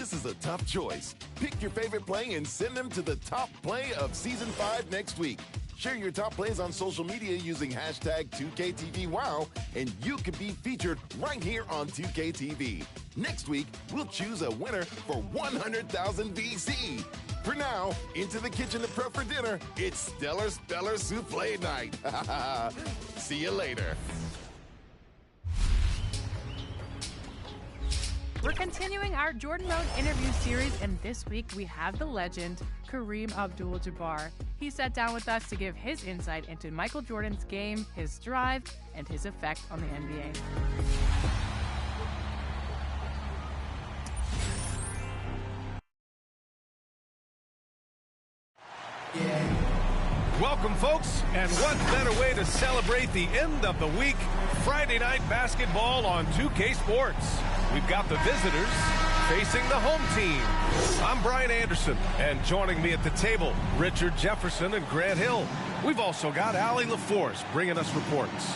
This is a tough choice. Pick your favorite play and send them to the top play of Season 5 next week. Share your top plays on social media using hashtag 2KTVWow, and you can be featured right here on 2KTV. Next week, we'll choose a winner for 100,000 VC. For now, into the kitchen to prep for dinner, it's Stellar Soufflé night. See you later. We're continuing our Jordan Mode interview series, and this week we have the legend, Kareem Abdul-Jabbar. He sat down with us to give his insight into Michael Jordan's game, his drive, and his effect on the NBA. Welcome, folks, and what better way to celebrate the end of the week? Friday night basketball on 2K Sports. We've got the visitors facing the home team. I'm Brian Anderson, and joining me at the table, Richard Jefferson and Grant Hill. We've also got Allie LaForce bringing us reports.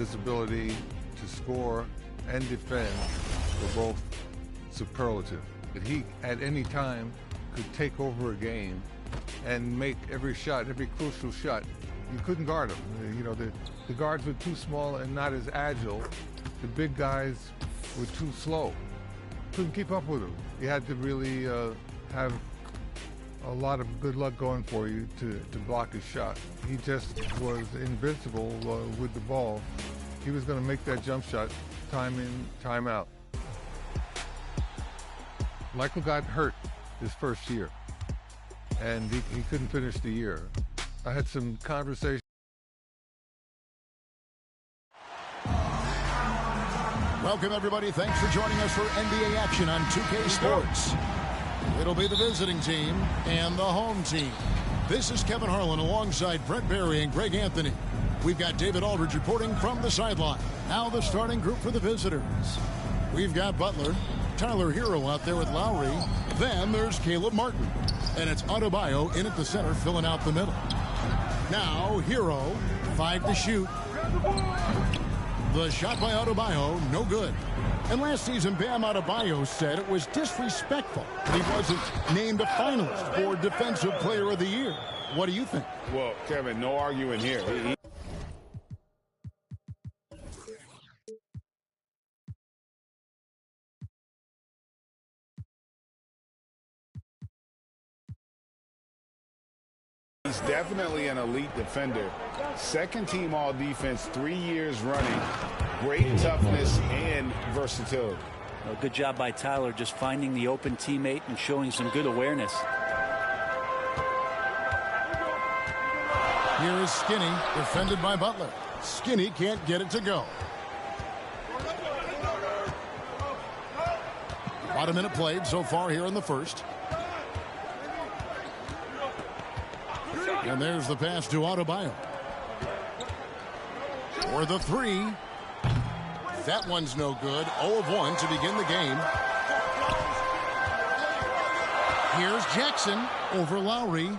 his ability to score and defend were both superlative. That he, at any time, could take over a game and make every shot, every crucial shot. You couldn't guard him. You know, the guards were too small and not as agile. The big guys were too slow. Couldn't keep up with him. You had to really have a lot of good luck going for you to block his shot. He just was invincible with the ball. He was going to make that jump shot time in, time out. Michael got hurt his first year, and he couldn't finish the year. I had some conversations. Welcome, everybody. Thanks for joining us for NBA action on 2K Sports. It'll be the visiting team and the home team. This is Kevin Harlan alongside Brent Barry and Greg Anthony. We've got David Aldridge reporting from the sideline. Now the starting group for the visitors. We've got Butler, Tyler Hero out there with Lowry. Then there's Caleb Martin. And it's Adebayo in at the center filling out the middle. Now Hero, 5 to shoot. The shot by Adebayo, no good. And last season, Bam Adebayo said it was disrespectful that he wasn't named a finalist for Defensive Player of the Year. What do you think? Well, Kevin, no arguing here. He's definitely an elite defender. Second team all defense, 3 years running. Great toughness and versatility. Well, good job by Tyler just finding the open teammate and showing some good awareness. Here is Skinny, defended by Butler. Skinny can't get it to go. About a minute played so far here in the first. And there's the pass to Adebayo. For the three. That one's no good. 0 of 1 to begin the game. Here's Jackson over Lowry.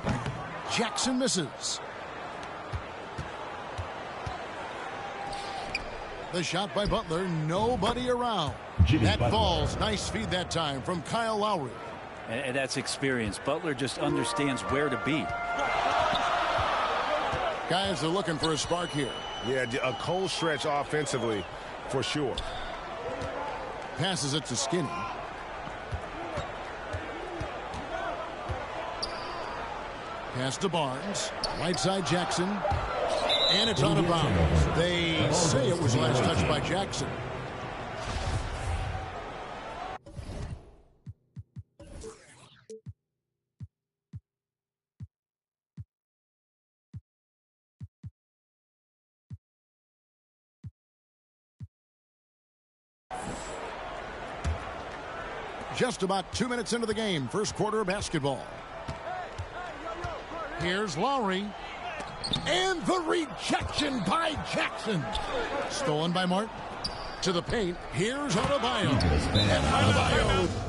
Jackson misses. The shot by Butler. Nobody around. That falls. Nice feed that time from Kyle Lowry. And that's experience. Butler just understands where to be. Guys are looking for a spark here. Yeah, a cold stretch offensively. For sure. Passes it to Skinny. Pass to Barnes. Right side Jackson. And it's out of bounds. They say it was last touched by Jackson. Just about 2 minutes into the game. First quarter of basketball. Here's Lowry. And the rejection by Jackson. Stolen by Martin. To the paint. Here's Adebayo. And Adebayo.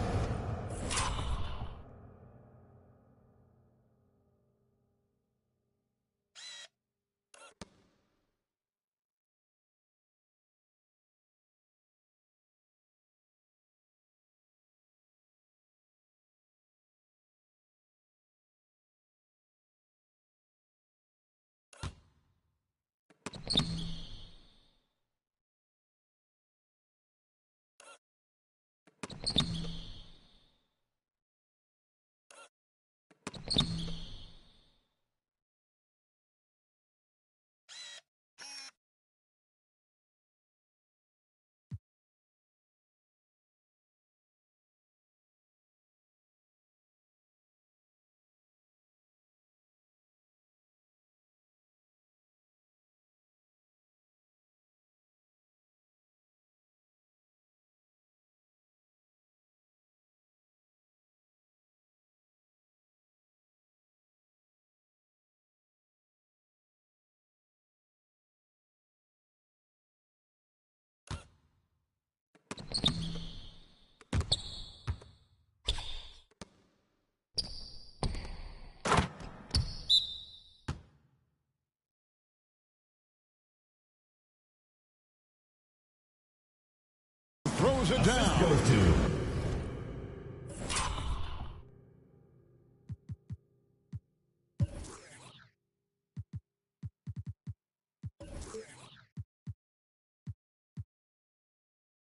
throws it down.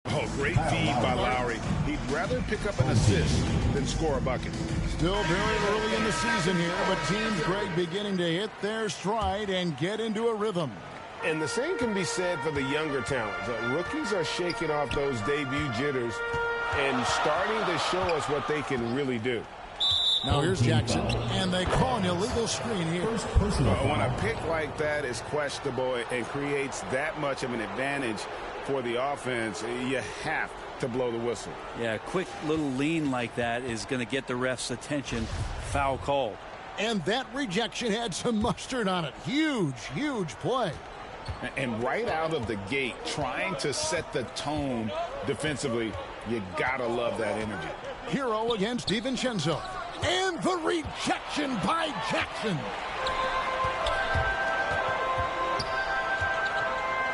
Oh, great feed by Lowry. He'd rather pick up an assist than score a bucket. Still very early in the season here, but Team Greg beginning to hit their stride and get into a rhythm. And the same can be said for the younger talents. Rookies are shaking off those debut jitters and starting to show us what they can really do. Now here's Jackson, and they call an illegal screen here. When a pick like that is questionable and creates that much of an advantage for the offense, you have to blow the whistle. Yeah, a quick little lean like that is going to get the ref's attention. Foul called. And that rejection had some mustard on it. Huge, huge play. And right out of the gate, trying to set the tone defensively, you gotta love that energy. Hero against DiVincenzo. And the rejection by Jackson.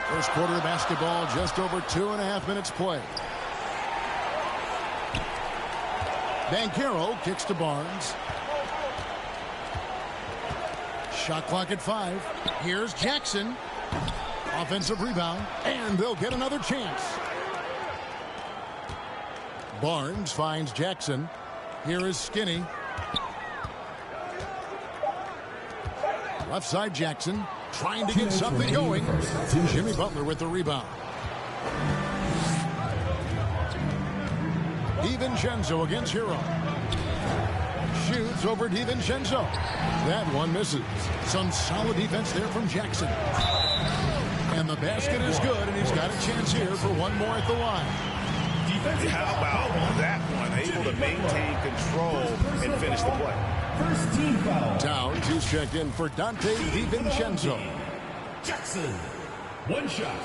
First quarter of basketball, just over 2.5 minutes play. Banchero kicks to Barnes. Shot clock at 5. Here's Jackson. Offensive rebound, and they'll get another chance. Barnes finds Jackson. Here is Skinny. Left side Jackson trying to get something going. Jimmy Butler with the rebound. DiVincenzo against Hero. Shoots over DiVincenzo. That one misses. Some solid defense there from Jackson. And the basket is good, and he's got a chance here for one more at the line. How about that one? Able to maintain control and finish the play. First team foul. Towns, he's checked in for Dante DiVincenzo. Jackson. One shot.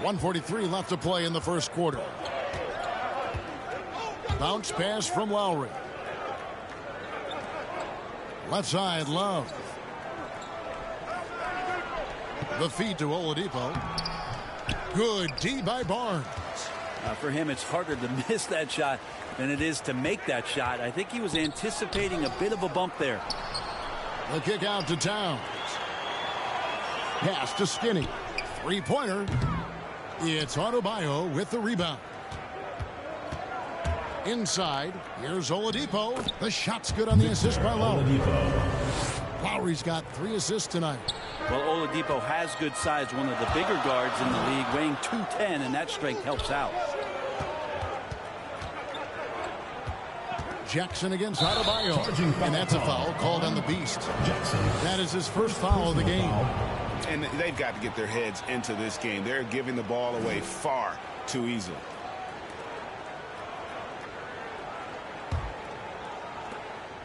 1:43 left to play in the first quarter. Bounce pass from Lowry. Left side, Love. The feed to Oladipo. Good D by Barnes. For him, it's harder to miss that shot than it is to make that shot. I think he was anticipating a bit of a bump there. The kick out to Towns. Pass to Skinny. Three-pointer. It's Adebayo with the rebound. Inside, here's Oladipo. The shot's good on the assist by Lowry. Lowry's got 3 assists tonight. Well, Oladipo has good size, one of the bigger guards in the league, weighing 210, and that strength helps out. Jackson against Adebayo, and that's a foul called on the Beast. That is his first foul of the game. And they've got to get their heads into this game. They're giving the ball away far too easily.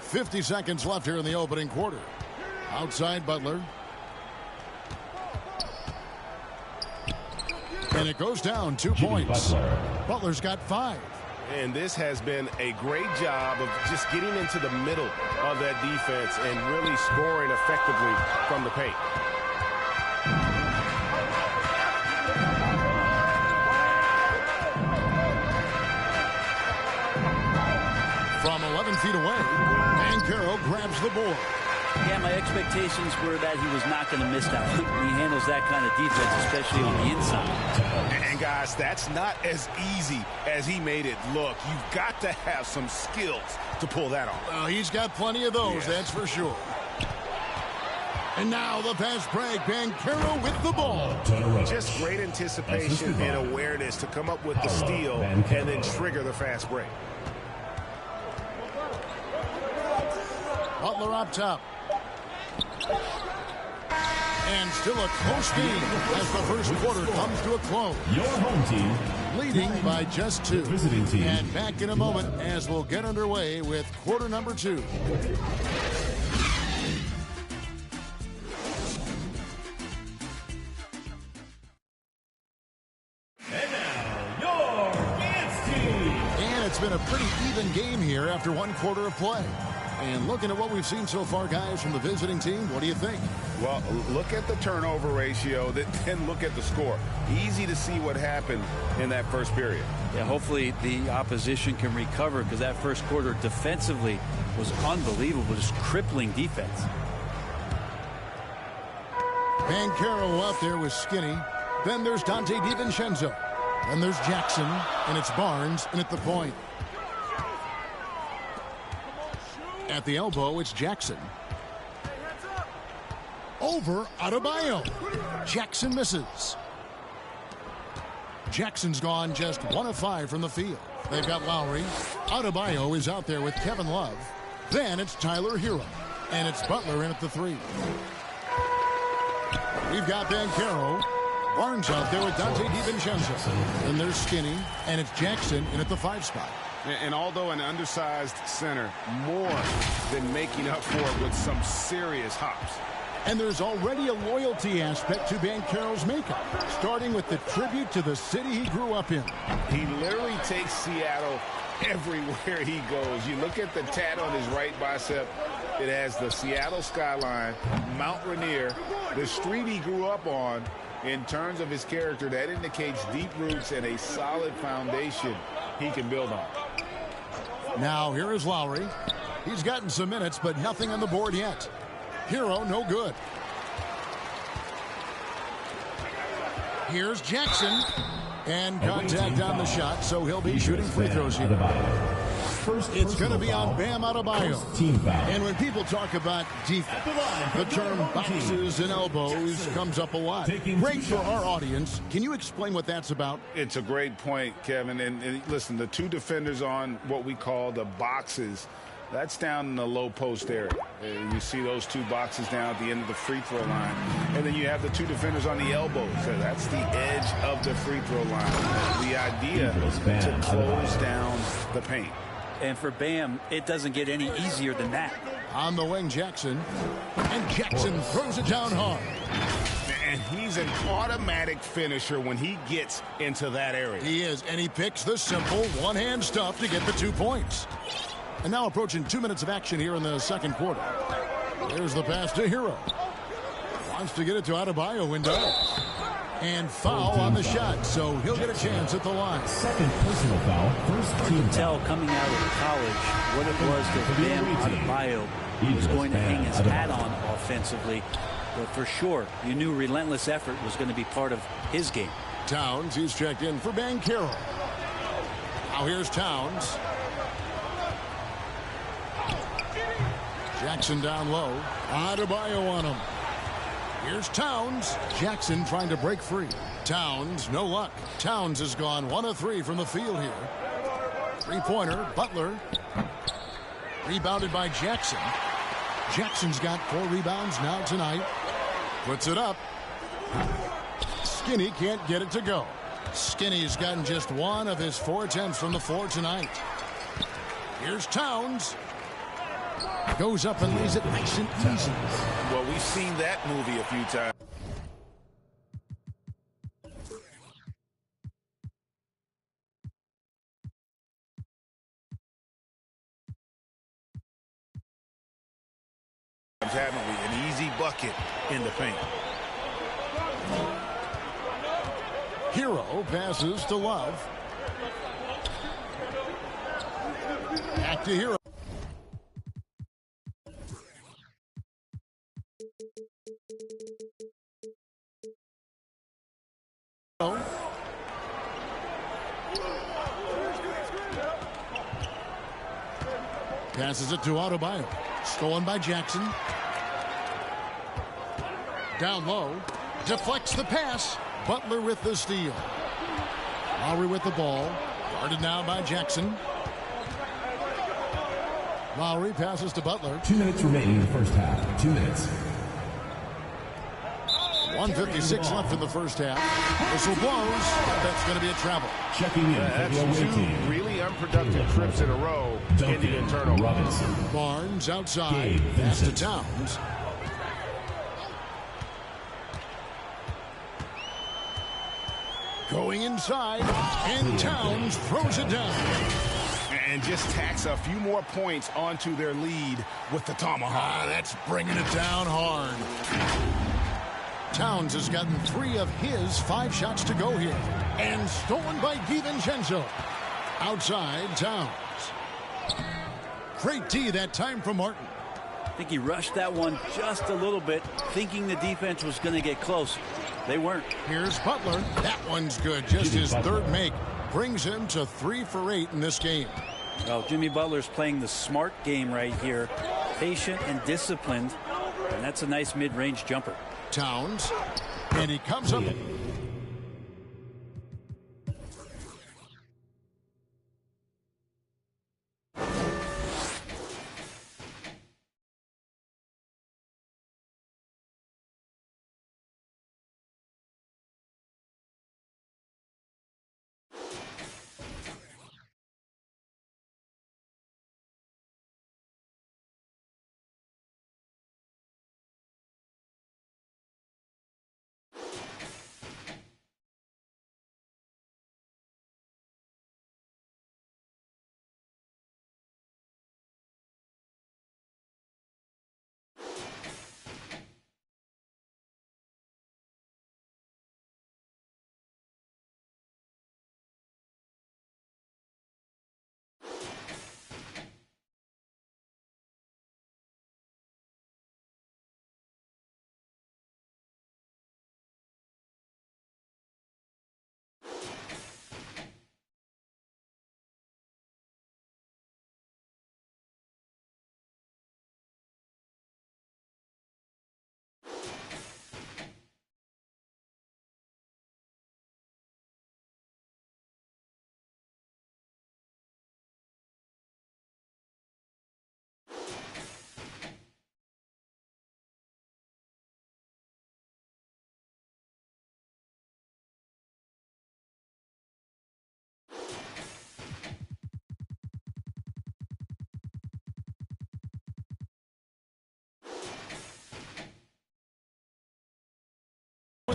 .50 seconds left here in the opening quarter. Outside Butler. And it goes down 2 points. Butler's got 5. And this has been a great job of just getting into the middle of that defense and really scoring effectively from the paint. From 11 feet away, Banchero grabs the board. Yeah, my expectations were that he was not going to miss that one. He handles that kind of defense, especially on the inside. And guys, that's not as easy as he made it look. You've got to have some skills to pull that off. Well, he's got plenty of those, that's for sure. And now the fast break. Banchero with the ball. Just great anticipation and awareness to come up with the steal and then trigger the fast break. Butler up top. And still a close game as the first quarter comes to a close. Your home team leading by just 2. Visiting team. And back in a moment as we'll get underway with quarter number 2. And now, your dance team. And it's been a pretty even game here after 1 quarter of play. And looking at what we've seen so far, guys, from the visiting team, what do you think? Well, look at the turnover ratio, then look at the score. Easy to see what happened in that first period. Yeah, hopefully the opposition can recover because that first quarter defensively was unbelievable, just crippling defense. Banchero out there with Skinny. Then there's Dante DiVincenzo. Then there's Jackson, and it's Barnes, and at the point. At the elbow, it's Jackson. Over Adebayo. Jackson misses. Jackson's gone just 1 of 5 from the field. They've got Lowry. Adebayo is out there with Kevin Love. Then it's Tyler Hero. And it's Butler in at the 3. We've got Banchero. Barnes out there with Dante DiVincenzo. Then there's Skinny. And it's Jackson in at the 5 spot. And although an undersized center, more than making up for it with some serious hops. And there's already a loyalty aspect to Banchero's makeup, starting with the tribute to the city he grew up in. He literally takes Seattle everywhere he goes. You look at the tat on his right bicep. It has the Seattle skyline, Mount Rainier, the street he grew up on. In terms of his character, that indicates deep roots and a solid foundation he can build on. Now here is Lowry. He's gotten some minutes, but nothing on the board yet. Hero, no good. Here's Jackson. And contact on the shot, so he'll be shooting free throws here. It's going to be on Bam Adebayo. And when people talk about defense, the term boxes and elbows comes up a lot. Great for our audience. Can you explain what that's about? It's a great point, Kevin. And listen, the 2 defenders on what we call the boxes, that's down in the low post area. You see those 2 boxes down at the end of the free throw line. And then you have the 2 defenders on the elbows. So that's the edge of the free throw line. The idea to close down the paint. And for Bam, it doesn't get any easier than that. On the wing, Jackson. And Jackson throws it down hard. And he's an automatic finisher when he gets into that area. He is, and he picks the simple one-hand stuff to get the 2 points. And now approaching 2 minutes of action here in the second quarter. There's the pass to Hero. Wants to get it to Adebayo and does. And foul on the shot, so he'll get a chance at the line. Second personal foul, first team You can foul. tell coming out of college what it was that Bam Adebayo was going to hang his hat on offensively. But for sure, you knew relentless effort was going to be part of his game. Towns, he's checked in for Banchero. Now here's Towns. Jackson down low. Adebayo on him. Here's Towns. Jackson trying to break free. Towns, no luck. Towns has gone 1 of 3 from the field here. Three-pointer, Butler. Rebounded by Jackson. Jackson's got 4 rebounds now tonight. Puts it up. Skinny can't get it to go. Skinny's gotten just 1 of his 4 attempts from the floor tonight. Here's Towns. Goes up and lays it nice and easy. Well, we've seen that movie a few times. Haven't we? An easy bucket in the paint. Hero passes to Love. Back to Hero. Passes it to Adebayo. Stolen by Jackson. Down low. Deflects the pass. Butler with the steal. Lowry with the ball. Guarded now by Jackson. Lowry passes to Butler. 2 minutes remaining in the first half. 2 minutes. 1:56 left in the first half. Whistle blows. That's going to be a travel. Checking in for the That's away 2 team. really unproductive trips in a row. Indian turnover. Robinson. Barnes outside. Gabe Pass to Vincent. Towns. Going inside. And Towns throws it down. And just tacks a few more points onto their lead with the tomahawk. That's bringing it down hard. Towns has gotten 3 of his 5 shots to go here. And stolen by DiVincenzo. Outside, Towns. Great D that time from Martin. I think he rushed that one just a little bit, thinking the defense was going to get close. They weren't. Here's Butler. That one's good. Just his 3rd make. Brings him to 3 for 8 in this game. Well, Jimmy Butler's playing the smart game right here. Patient and disciplined. And that's a nice mid-range jumper. Towns. And he comes up.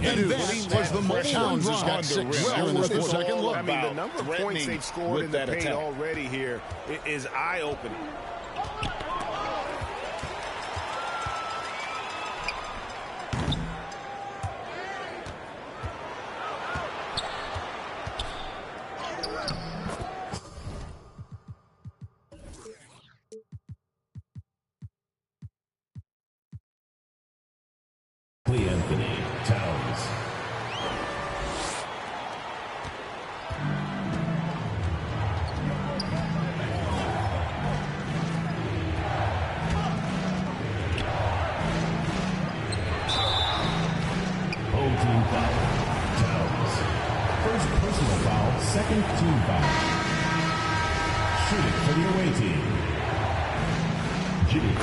And that was the most Towns has got 6 here in this second look. I mean, the number of points they've scored in the paint already here is eye-opening. Anthony Towns. Home team foul. Towns. First personal foul, second team foul. Shooting for the away team. Jimmy.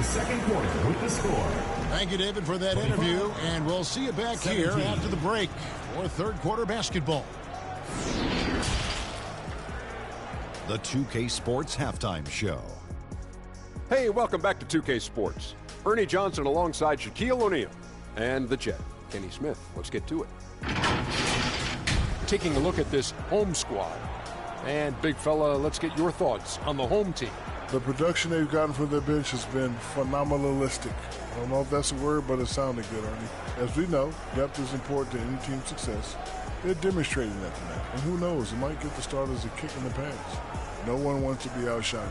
Second quarter with the score. Thank you, David, for that interview, and we'll see you back 17. Here after the break for third quarter basketball. The 2K Sports Halftime Show. Hey, welcome back to 2K Sports. Ernie Johnson alongside Shaquille O'Neal and the Jet, Kenny Smith. Let's get to it. Taking a look at this home squad. And big fella, let's get your thoughts on the home team. The production they've gotten from their bench has been phenomenalistic. I don't know if that's a word, but it sounded good, Ernie. As we know, depth is important to any team's success. They're demonstrating that tonight. And who knows, it might get the starters a kick in the pants. No one wants to be outshined.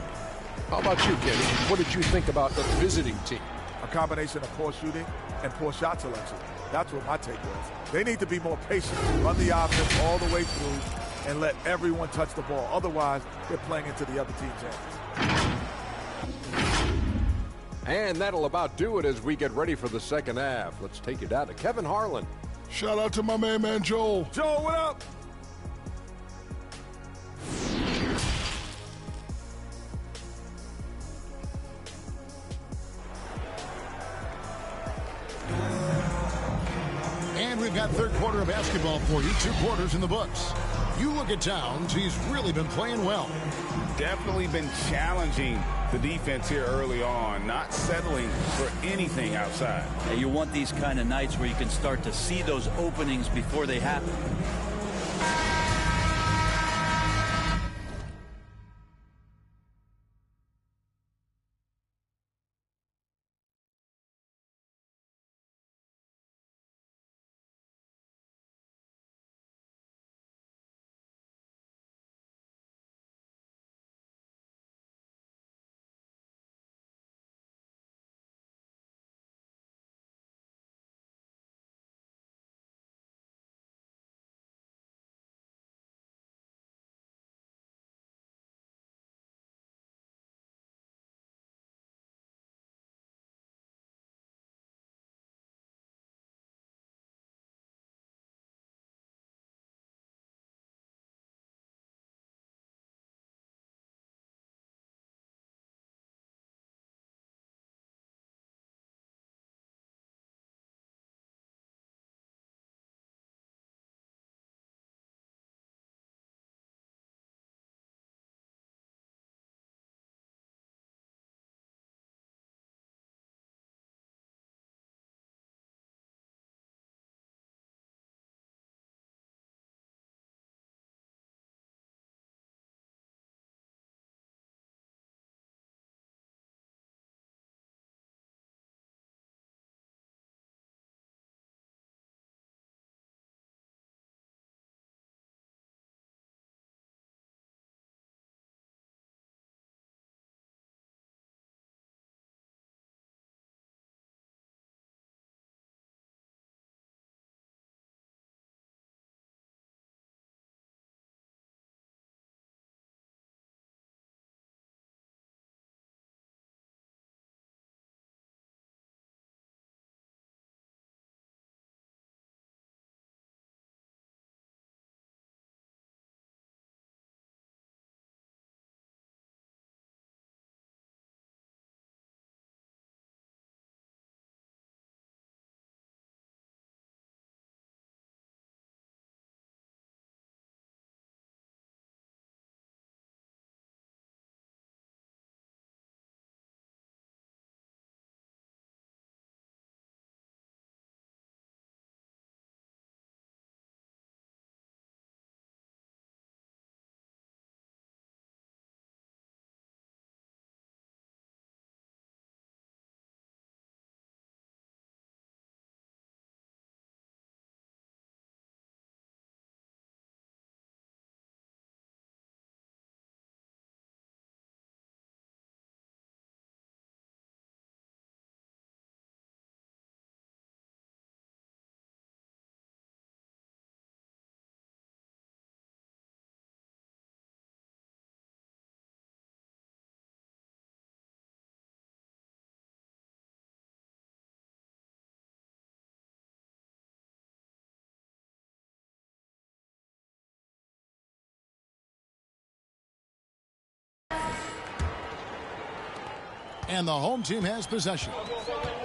How about you, Kenny? What did you think about the visiting team? A combination of poor shooting and poor shot selection. That's what my take was. They need to be more patient, run the offense all the way through, and let everyone touch the ball. Otherwise, they're playing into the other team's hands. And that'll about do it as we get ready for the second half. Let's take you down to Kevin Harlan. Shout out to my man Joel. Joel, what up? And we've got third quarter of basketball for you. 2 quarters in the books. You look at Towns, he's really been playing well. Definitely been challenging the defense here early on, not settling for anything outside. Yeah, you want these kind of nights where you can start to see those openings before they happen. And the home team has possession.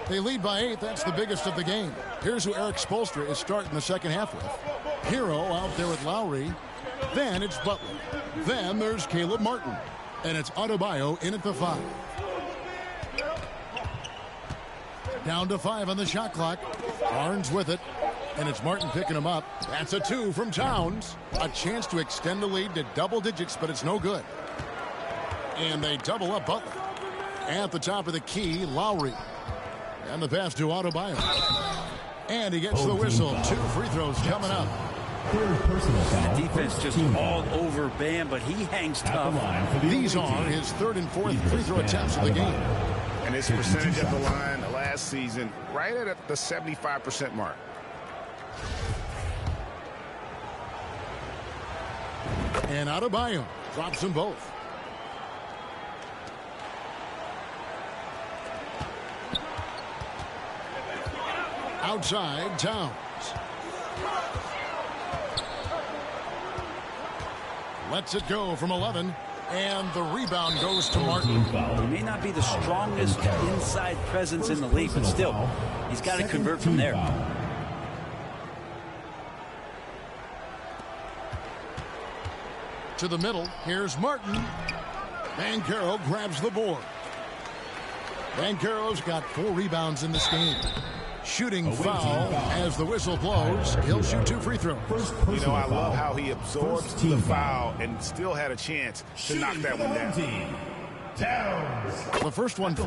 They lead by 8. That's the biggest of the game. Here's who Eric Spoelstra is starting the second half with. Hero out there with Lowry. Then it's Butler. Then there's Caleb Martin. And it's Adebayo in at the 5. Down to 5 on the shot clock. Barnes with it. And it's Martin picking him up. That's a 2 from Towns. A chance to extend the lead to double digits, but it's no good. And they double up Butler. At the top of the key, Lowry. And the pass to Adebayo. And he gets the whistle. 2 free throws coming up. The defense just all over Bam, but he hangs tough. These are his 3rd and 4th free throw attempts of the game. And his percentage at the line last season, right at the 75% mark. And Adebayo drops them both. Outside, Towns. Lets it go from 11. And the rebound goes to Martin. He may not be the strongest inside presence in the league, but still, he's got to convert from there. To the middle, here's Martin. Banchero grabs the board. Banchero's got 4 rebounds in this game. Shooting foul as the whistle blows. He'll shoot 2 free throws. You know, I love how he absorbs the foul and still had a chance to knock that one down. The first one.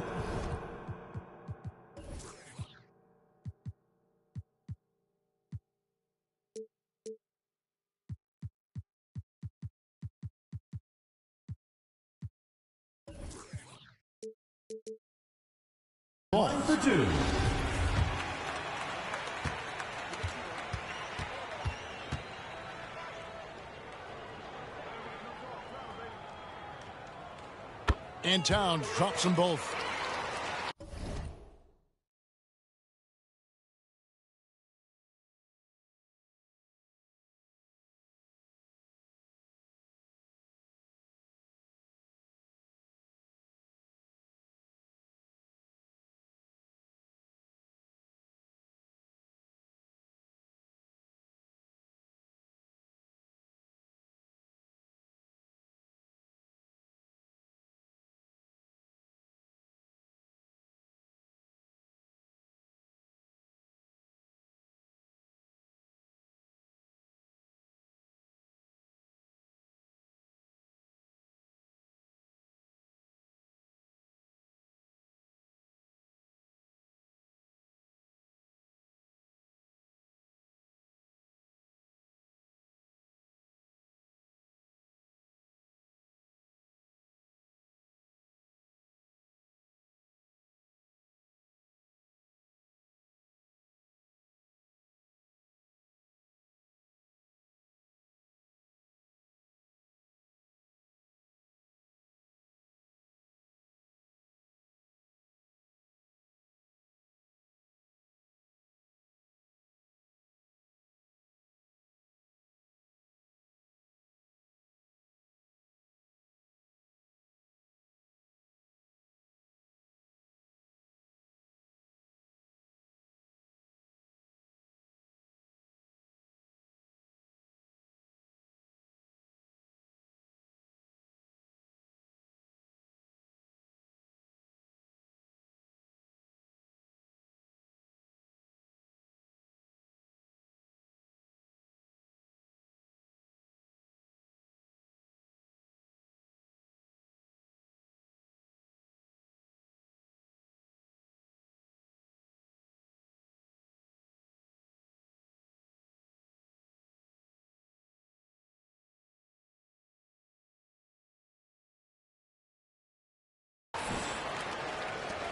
Line for 2. And Towns drops them both.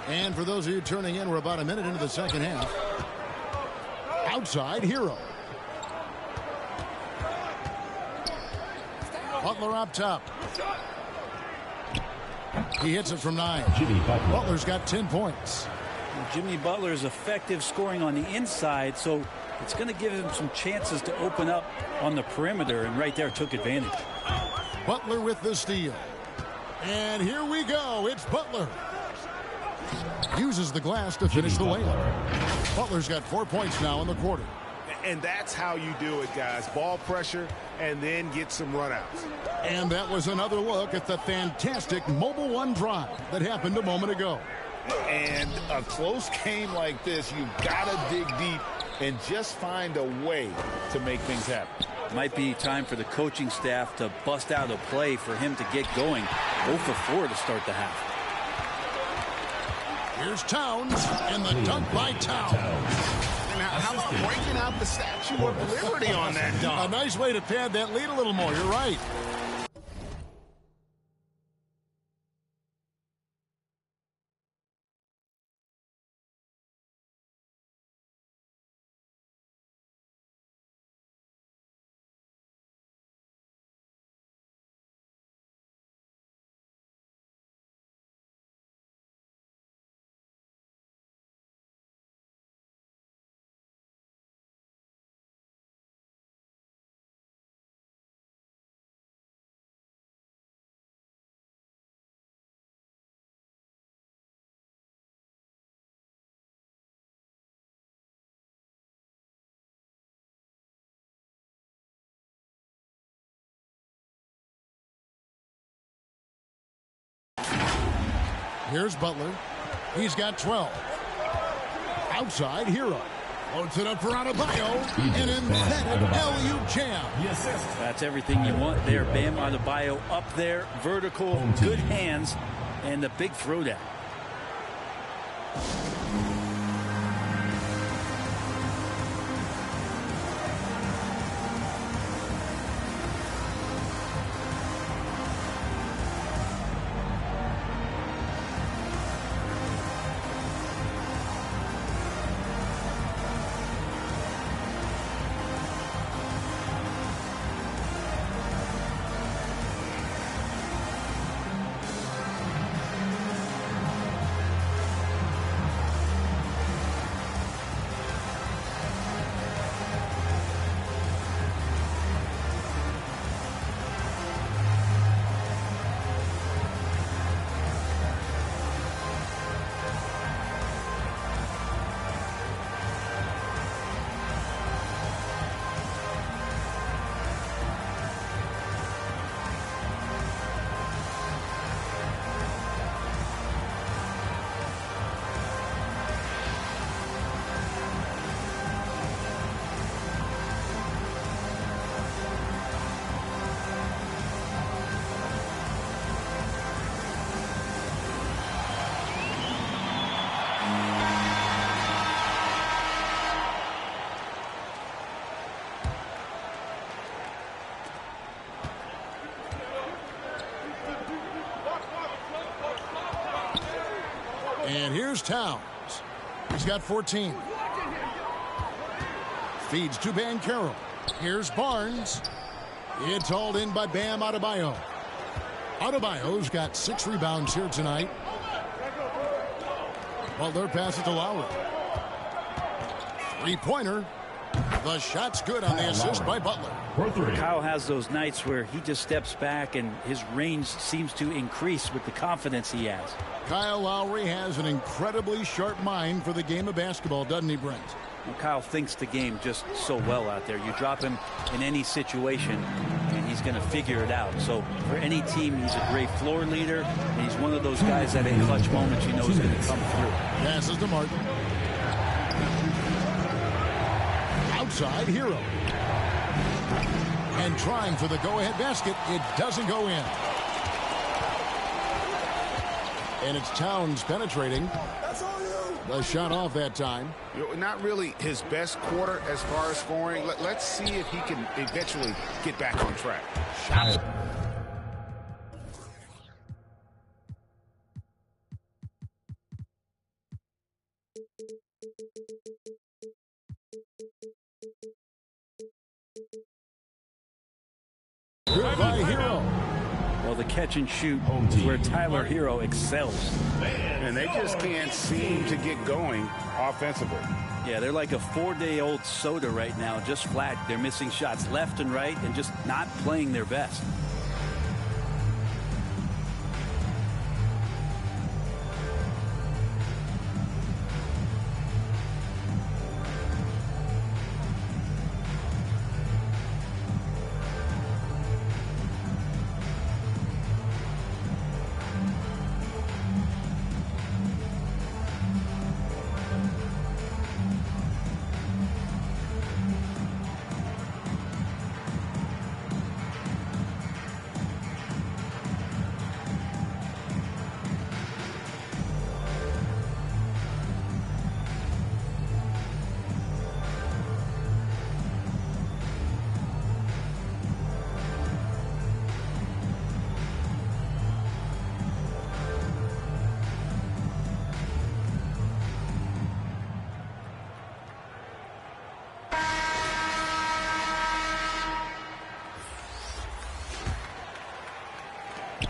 And for those of you turning in, we're about a minute into the second half. Outside, Hero. Butler up top. He hits it from 9. Butler's got 10 points. Jimmy Butler is effective scoring on the inside, so it's going to give him some chances to open up on the perimeter, and right there took advantage. Butler with the steal. And here we go. It's Butler. uses the glass to finish the layup. Butler's got 4 points now in the quarter. And that's how you do it, guys. Ball pressure and then get some runouts. And that was another look at the fantastic Mobile One drive that happened a moment ago. And a close game like this, you've got to dig deep and just find a way to make things happen. Might be time for the coaching staff to bust out a play for him to get going. 0 for 4 to start the half. Here's Towns, and the dunk by Towns. Now, how about breaking out the Statue of Liberty on that dunk? A nice way to pad that lead a little more. You're right. Here's Butler. He's got 12. Outside, Hero. Loads it up for Adebayo. An emphatic LU jam. That's everything you want there. Bam Adebayo up there. Vertical, good hands, and the big throwdown. And here's Towns. He's got 14. Feeds to Banchero. Here's Barnes. It's hauled in by Bam Adebayo. Adebayo's got 6 rebounds here tonight. Butler passes to Lowry. Three-pointer. The shot's good on the assist by Butler. Kyle has those nights where he just steps back and his range seems to increase with the confidence he has. Kyle Lowry has an incredibly sharp mind for the game of basketball, doesn't he, Brent? Well, Kyle thinks the game just so well out there. You drop him in any situation and he's going to figure it out. So for any team, he's a great floor leader, and he's one of those guys that in clutch moments you know is going to come through. Passes to Martin. Outside, Hero. And trying for the go-ahead basket. It doesn't go in. And it's Towns penetrating. The shot off that time. Not really his best quarter as far as scoring. Let's see if he can eventually get back on track. Shot. Good by Hero. Well, the catch and shoot is where Tyler Hero excels. And they just can't seem to get going offensively. Yeah, they're like a 4-day-old soda right now, just flat. They're missing shots left and right and just not playing their best.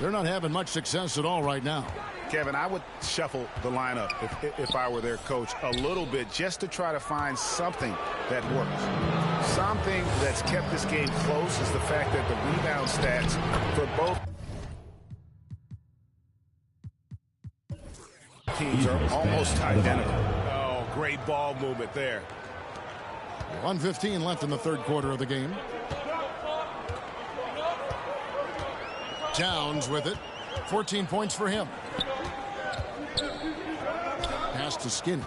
They're not having much success at all right now. Kevin, I would shuffle the lineup if I were their coach a little bit just to try to find something that works. Something that's kept this game close is the fact that the rebound stats for both teams are almost identical. Oh, great ball movement there. 1:15 left in the third quarter of the game. Towns with it. 14 points for him. Pass to Skinny.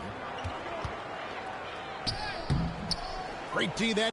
Great D that.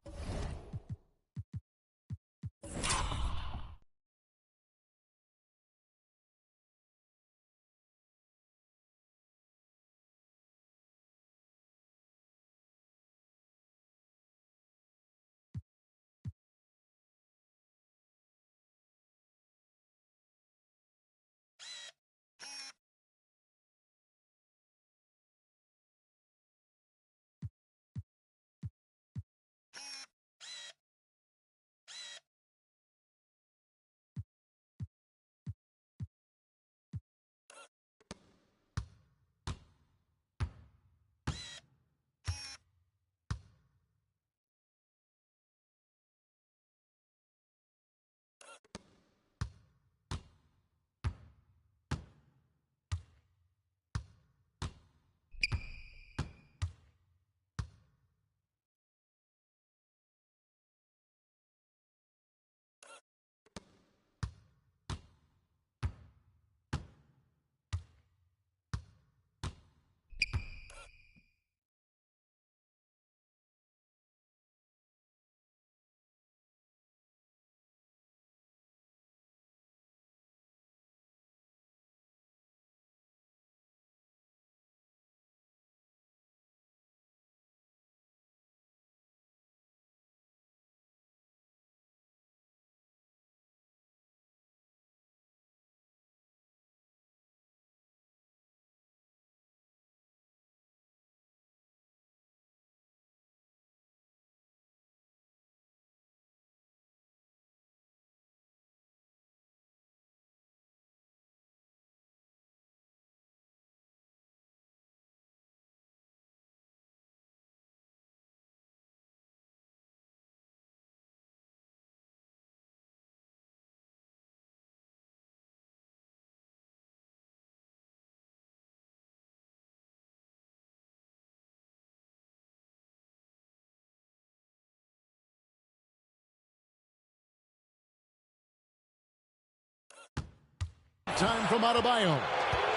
Time from Adebayo.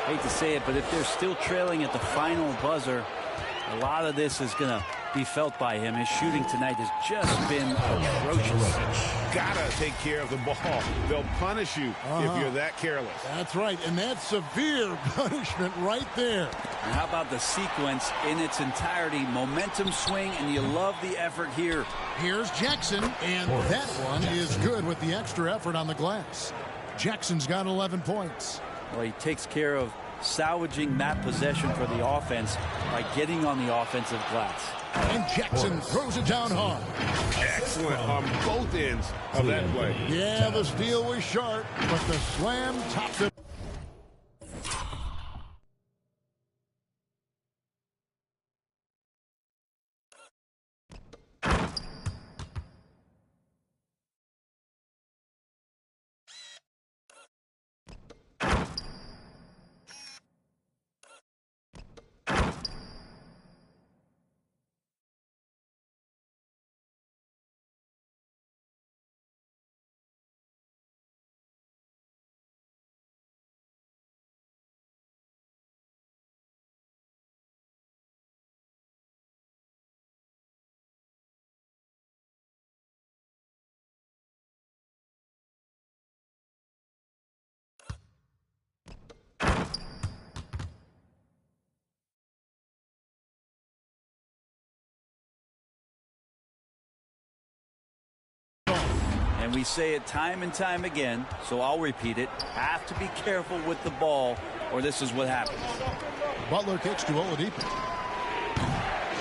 Hate to say it, but if they're still trailing at the final buzzer, a lot of this is going to be felt by him. His shooting tonight has just been atrocious. Gotta take care of the ball. They'll punish you if you're that careless. That's right, and that's severe punishment right there. And how about the sequence in its entirety? Momentum swing, and you love the effort here. Here's Jackson, and that one is good with the extra effort on the glass. Jackson's got 11 points. Well, he takes care of salvaging that possession for the offense by getting on the offensive glass. And Jackson throws it down hard. Excellent on both ends of that play. Yeah, the steal was sharp, but the slam topped it. And we say it time and time again, so I'll repeat it. Have to be careful with the ball, or this is what happens. Butler kicks to Oladipo.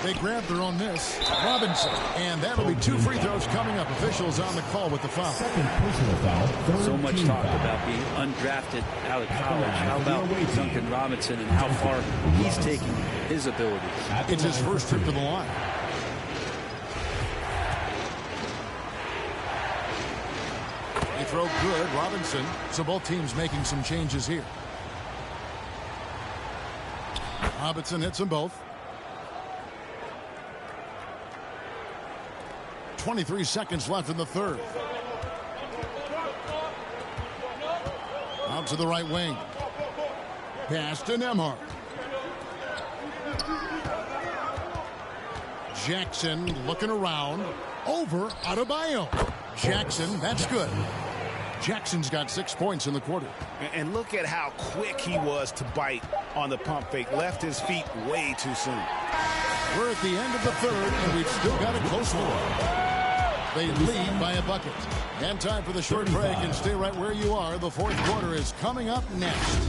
They grab their own miss. Robinson. And that'll be 2 free throws coming up. Officials on the call with the foul. Second personal foul. So much talk about being undrafted out of college. How about Duncan Robinson and how far he's taking his abilities? It's his first trip to the line. They throw good. Robinson. So both teams making some changes here. Robinson hits them both. 23 seconds left in the third. Out to the right wing. Pass to Nembhard. Jackson looking around. Over Adebayo. Jackson, that's good. Jackson's got 6 points in the quarter. And look at how quick he was to bite on the pump fake. Left his feet way too soon. We're at the end of the third, and we've still got a close one. They lead by a bucket. And time for the short break, and stay right where you are. The fourth quarter is coming up next.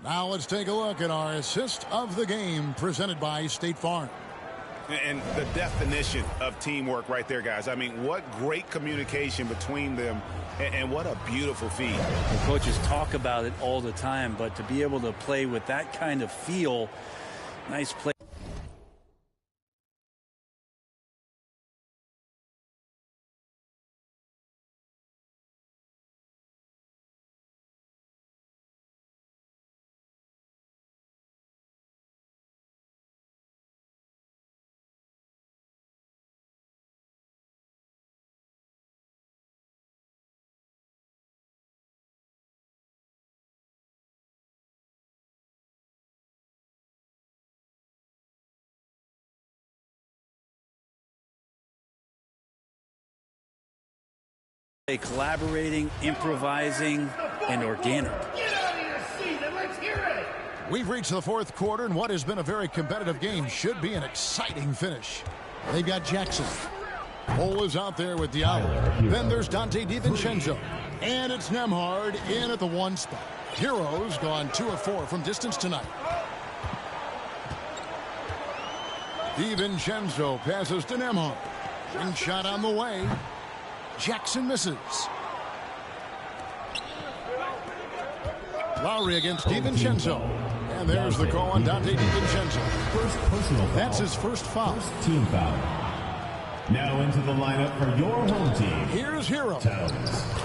Now let's take a look at our assist of the game presented by State Farm. And the definition of teamwork right there, guys. I mean, what great communication between them, and what a beautiful feed. The coaches talk about it all the time, but to be able to play with that kind of feel, nice play. Collaborating, improvising, and organic. We've reached the fourth quarter, and what has been a very competitive game should be an exciting finish. They've got Jackson. Cole is out there with Diallo. Then there's Dante DiVincenzo. And it's Nembhard in at the 1 spot. Heroes gone 2 of 4 from distance tonight. DiVincenzo passes to Nembhard. And shot on the way. Jackson misses. Lowry against DiVincenzo. And there's the call on Dante DiVincenzo. First personal foul. That's his first foul. First team foul. Now into the lineup for your home team. Here's Hero.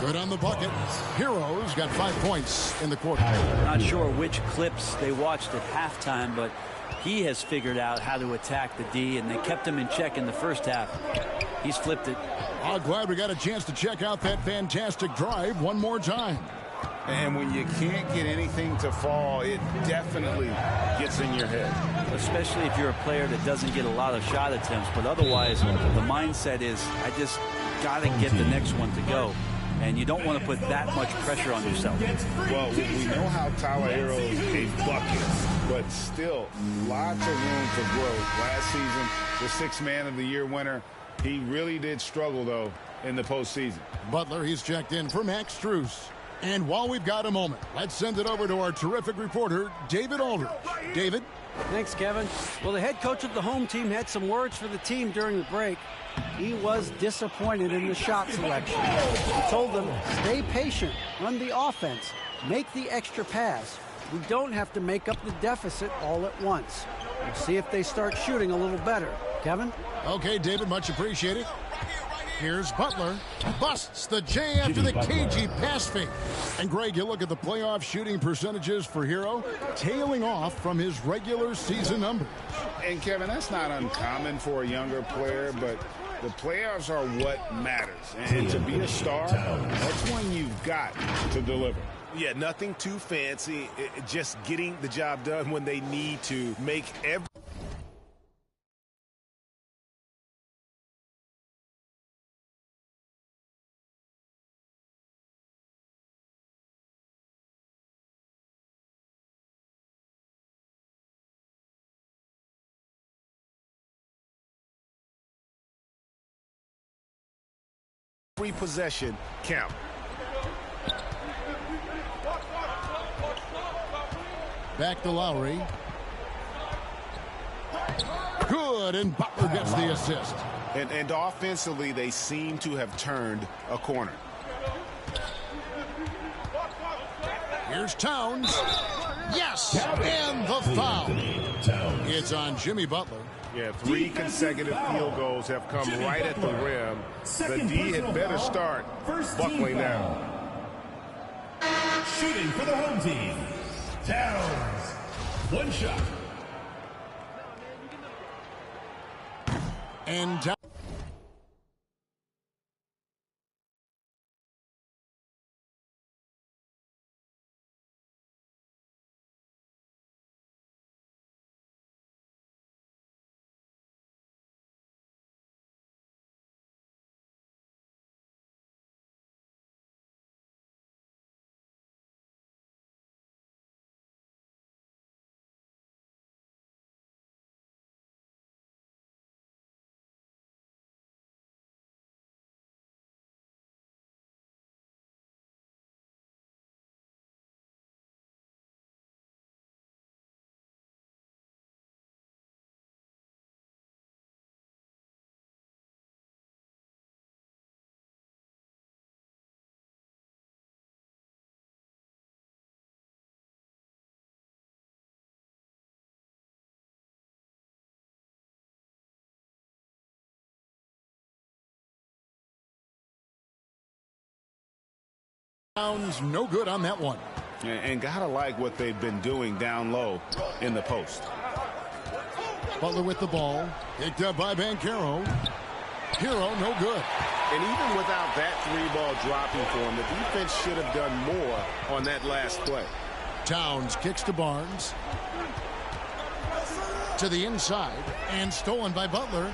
Good on the bucket. Hero's got 5 points in the quarter. Not sure which clips they watched at halftime, but he has figured out how to attack the D, and they kept him in check in the first half. He's flipped it. I'm glad we got a chance to check out that fantastic drive one more time. And when you can't get anything to fall, it definitely gets in your head. Especially if you're a player that doesn't get a lot of shot attempts. But otherwise, the mindset is, I just got to get the next one to go. And you don't want to put that much pressure on yourself. Well, we know how Tyler Herro is a bucket, but still lots of room for growth. Last season, the 6th Man of the Year winner. He really did struggle, though, in the postseason. Butler, he's checked in for Max Strus. And while we've got a moment, let's send it over to our terrific reporter, David Aldridge. David? Thanks, Kevin. Well, the head coach of the home team had some words for the team during the break. He was disappointed in the shot selection. He told them, stay patient, run the offense, make the extra pass. We don't have to make up the deficit all at once. We'll see if they start shooting a little better. Kevin? Okay, David, much appreciated. Here's Butler. Busts the J after the cagey pass fake. And Greg, you look at the playoff shooting percentages for Herro, tailing off from his regular season numbers. And Kevin, that's not uncommon for a younger player, but the playoffs are what matters. And to be a star, that's when you've got to deliver. Yeah, nothing too fancy. Just getting the job done when they need to make every Every possession count. Back to Lowry. Good, and Butler gets the assist. And offensively, they seem to have turned a corner. Here's Towns. Yes, and the foul. It's on Jimmy Butler. Yeah, 3 consecutive field goals have come right at the rim. The D had better start buckling down. Shooting for the home team, Towns. 1 shot. And down. Towns no good on that one. And gotta like what they've been doing down low in the post. Butler with the ball. Picked up by Banchero. Hero no good. And even without that 3-ball dropping for him, the defense should have done more on that last play. Towns kicks to Barnes. To the inside. And stolen by Butler.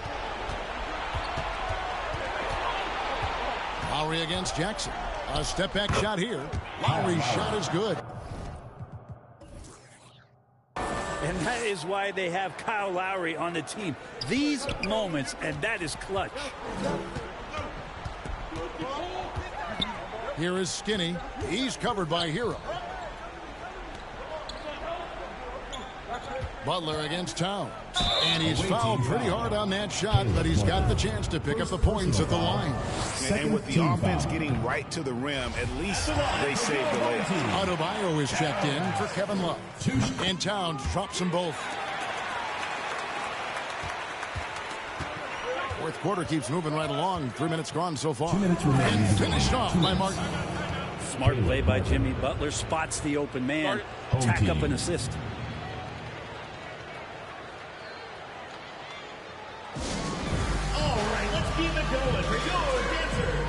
Lowry against Jackson. A step-back shot here. Lowry's shot is good. And that is why they have Kyle Lowry on the team. These moments, and that is clutch. Here is Skinny. He's covered by Hero. Butler against Towns. And he's fouled pretty hard on that shot, but he's got the chance to pick up the points at the line. And with the offense getting right to the rim, at least they saved the layup. Adebayo is checked in for Kevin Love. And Towns drops them both. Fourth quarter keeps moving right along. 3 minutes gone so far. 2 minutes remaining. And finished off by Martin. Smart play by Jimmy Butler. Spots the open man. Tack up an assist. All right, let's keep it going for your dancers.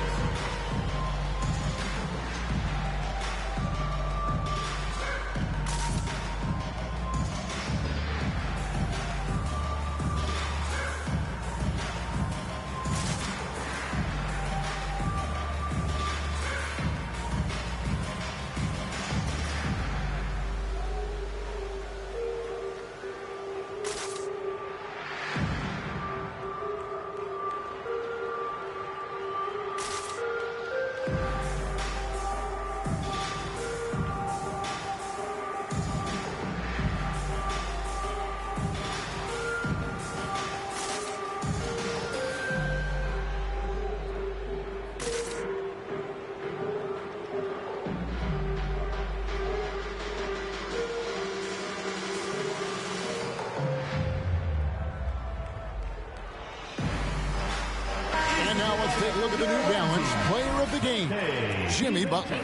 And now let's take a look at the New Balance player of the game, Jimmy Butler.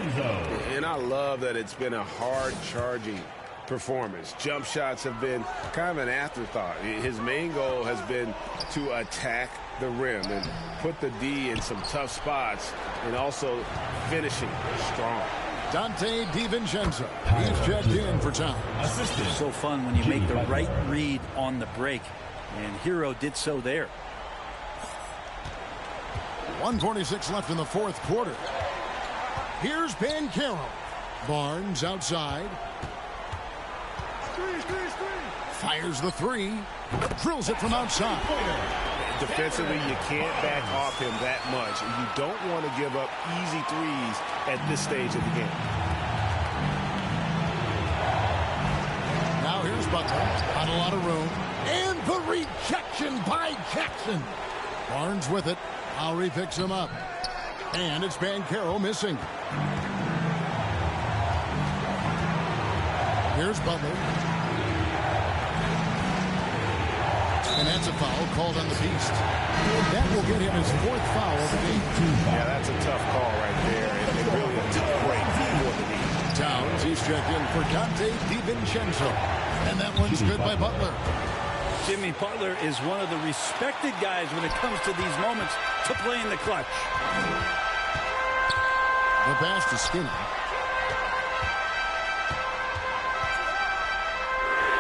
And I love that it's been a hard-charging performance. Jump shots have been kind of an afterthought. His main goal has been to attack the rim and put the D in some tough spots and also finishing strong. Dante DiVincenzo. He's checked in for Towns. It's so fun when you make the right read on the break. And Hero did so there. 1:46 left in the fourth quarter. Here's Banchero. Barnes outside. Fires the three. Drills it from outside. Defensively, you can't back off him that much. And you don't want to give up easy threes at this stage of the game. Now here's Butler. Not a lot of room. And the rejection by Jackson. Barnes with it. Lowry picks him up. And it's Banchero missing. Here's Butler. And that's a foul called on the Beast. And that will get him his 4th foul of the game. Yeah, that's a tough call right there. And really a tough break for the team. Towns, he's checked in for Dante DiVincenzo. And that one's good by Butler. Jimmy Butler is one of the respected guys when it comes to these moments to play in the clutch. The pass to Skinny.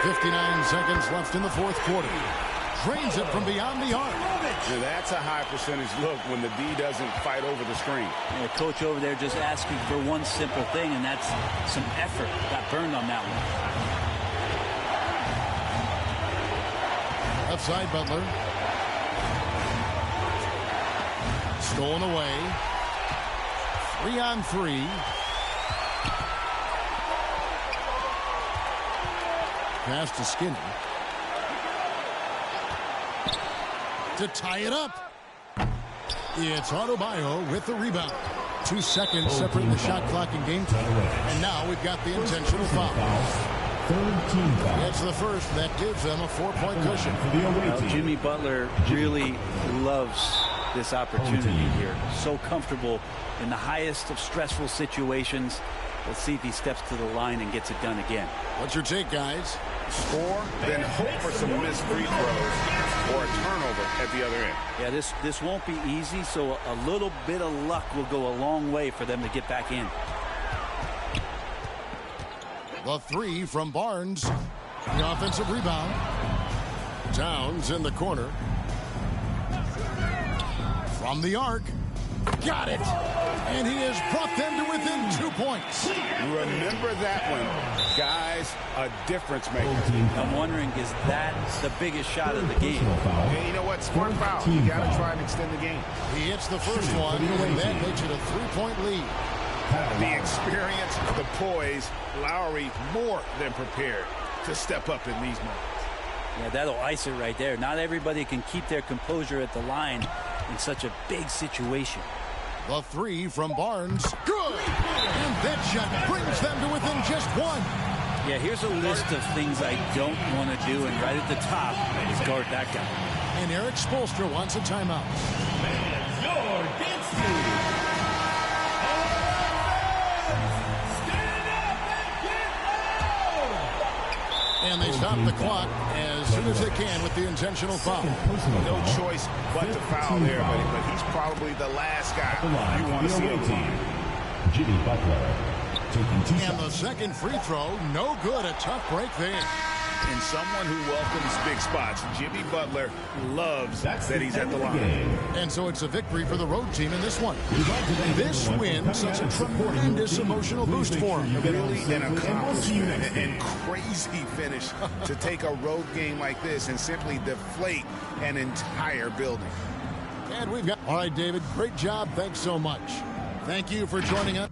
59 seconds left in the 4th quarter. Drains it from beyond the arc. Yeah, that's a high percentage look when the D doesn't fight over the screen. Yeah, coach over there just asking for one simple thing, and that's some effort. Got burned on that one. Left side, Butler. Stolen away. 3-on-3. Pass to Skinny. To tie it up. It's Adebayo with the rebound. 2 seconds separating the shot clock and game time. And now we've got the intentional foul. It's the first. That gives them a 4-point cushion. Well, Jimmy Butler really loves this opportunity here. So comfortable in the highest of stressful situations. Let's see if he steps to the line and gets it done again. What's your take, guys? Score, then hope for some missed free throws or a turnover at the other end. Yeah, this won't be easy, so a little bit of luck will go a long way for them to get back in. The 3 from Barnes. The offensive rebound. Towns in the corner. From the arc. Got it. And he has brought them to within 2 points. Remember that one. Guys, a difference maker. I'm wondering, is that the biggest shot of the game? And you know what? Smart foul. You got to try and extend the game. He hits the first one, and that makes it a 3-point lead. The experience, the poise, Lowry more than prepared to step up in these moments. Yeah, that'll ice it right there. Not everybody can keep their composure at the line in such a big situation. The 3 from Barnes. Good! And that shot brings them to within just 1. Yeah, here's a list of things I don't want to do, and right at the top is guard that guy. And Eric Spoelstra wants a timeout. And they stop the clock as soon as they can with the intentional foul. No choice but to foul there, but he's probably the last guy you want to see on the line. Jimmy Butler taking 2 And the second free throw, no good. A tough break there. And someone who welcomes big spots, Jimmy Butler loves that he's at the line. And so it's a victory for the road team in this one. This win such a tremendous emotional boost for him. Really an accomplishment and crazy finish to take a road game like this and simply deflate an entire building. And we've got... All right, David, great job. Thanks so much. Thank you for joining us.